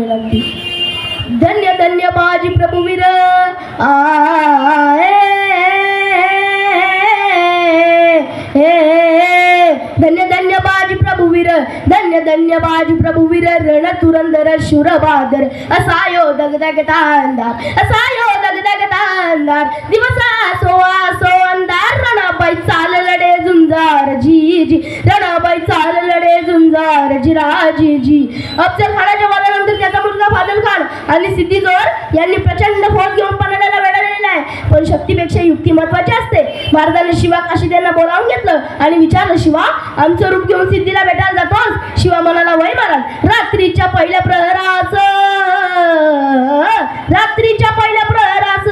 लागते. धन्य धन्य बाजी प्रभुवीर धन्य धन्य बाजी प्रभुवीर धन्य धन्य बाजी प्रभुवीर रण तुरंदर शूर बहादर असा यो दगदगता अंधार असा यो दगदगता अंधार दिवसा सो अंधार रणाबाई चाल लढे झुंजार जी जी रणाबाई चाल लढे झुंजार जी राजी जी. अफजल खानाच्या वादानंतर त्याचा मुलगा फाजल खान आणि सिद्धी जोहर यांनी प्रचंड फौज घेऊन पन्हाळ्याला वेढलेला आहे. पण शक्तीपेक्षा युक्ती महत्वाची असते. महाराजांनी शिवा काशीदेंना बोलावून घेतलं आणि विचारलं, शिवा आमचं रूप घेऊन सिद्धीला भेटायला जातोस? शिवा म्हणाला, वय महाराज रात्रीच्या पहिल्या प्रहरास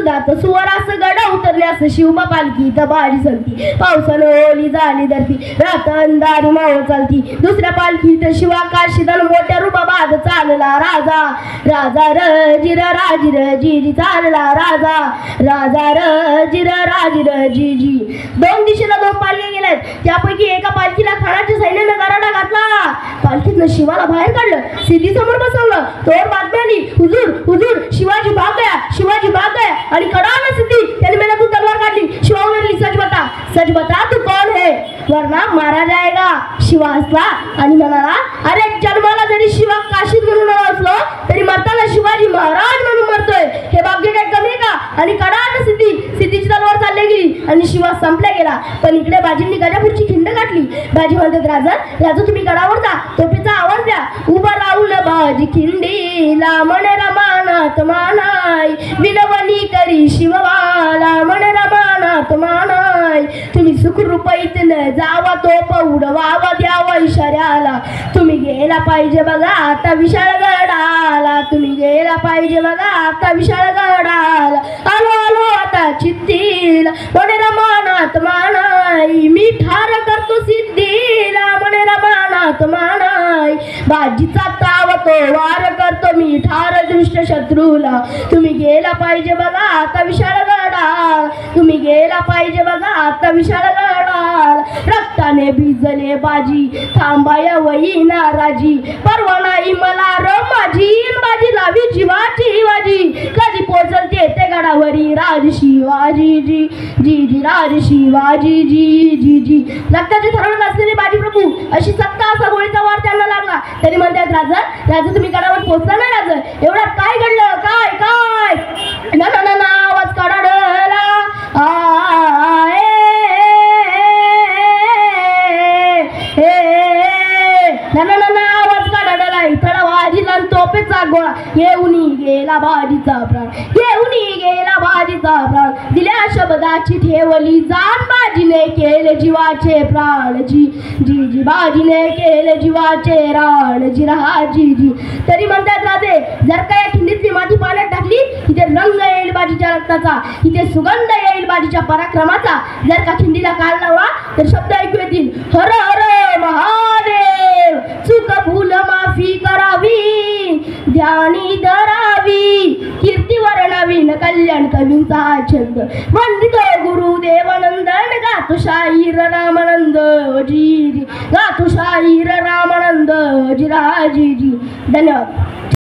जात सुवरास गड उतरल्यास शिवबा पालखी बाजी चलती पावसानं ओली झाली धरती रात अंधारी मावळ चालती. दुसऱ्या पालखीत शिवा काशीदन मोठ्या रूपाबाद चालला राजा राजा रजिर राजिर जी जी चालला राजा राजा रजिर राजिर जी जी. दोन दिशेला दोन पालख्या गेल्यात. त्यापैकी एका पालखीला खानाच्या सैन्यानं गराडा घातला. पालखीतनं शिवाला बाहेर काढलं, सिद्धी समोर बसवलं. तोवर बातमी आली, हुजूर हुजूर शिवाजी भाग गया शिवाजी भाग गया. आणि कडाला सिद्धी त्याने मेहनतून तलवार काढली. शिवा उमेरली, सच बता तू कौन है वरना मारा जाएगा. शिवा हसला आणि म्हणाला, अरे जन्माला जरी शिवा काशीद म्हणून असलो तरी मरताना शिवाजी महाराज म्हणून मरतोय. हे भाग्य काय कमी आहे का? आणि कडाला सिद्धीची तलवार चालली गेली आणि शिवा संपला गेला. पण इकडे बाजींनी गजापूरची खिंड गाठली. बाजी म्हणतात, राजा तुम्ही गडावर जा, तोफीचा आवाज द्या. उभा राहुल बाजी खिंडीला म्हणे रमानात मानाय विनवणी करी शिववाला म्हणे रमानात मानाय. तुम्ही सुखरूपैत न जावा तोप उडवावा द्यावा इशाऱ्याला. तुम्ही गेला पाहिजे बघा आता विशाळ गडाला. तुम्ही गेला पाहिजे बघा आता विशाळ गडाला. आलो आता चित्तीला म्हणे रमानात मानाय. मी ठार करतो सिद्धीला म्हणे रमानात मानाय. बाजीचा ताव तो वार करतो मी ठार दृष्ट शत्रूला. तुम्ही गेला पाहिजे बघा आता विशाळ गडाला. तुम्ही गेला पाहिजे बघा आता विशाळ गडाला. रक्ताने भिजले बाजी थांबाय वही नाराजी. परवा नाही मला माझी बाजी लावी जीवाची बाजी. कधी पोचलते ते गडावरी राज शिवाजी जी जी जी राज शिवाजी जी जी जी. रक्ताचे थरवत असलेले बाजी प्रभू अशी सत्ता असा गोळीचा वार त्यांना लागला. तरी म्हणतात, राजा तुम्ही गडावर पोहोचला नाही. राजा एवढ्यात काय घडलं? काय काय ना आवाज काढाडला. आवाज काढाडला. इथला बाजीला तोपेचा गोळा येऊनी गेला बाजीचा प्राण येऊनी गेला बाजीचा प्राण. दिल्या शब्दाची ठेवली जाण बाजीने केले जीवाचे प्राण जी जी जी. बाजीने केले जीवाचे राण जी राजी जी. तरी म्हणतात राजे, जर का या खिंडीतली माती पाण्यात टाकली इथे रंग येईल बाजीच्या रक्ताचा, इथे सुगंध येईल बाजीच्या पराक्रमाचा. जर का खिंडीला काळ लावला तर शब्द ऐकू येतील, हर हर महादेव. चूक भूल माफी करावी ध्यानी धरावी. कीर्ती वर्णावी न कल्याण कवींचा छंद. वंदितो गुरुदेवानंदन गातो शाहीर रामानंद जी जी. गातो शाहीर रामानंद जी राजी जी. धन्यवाद.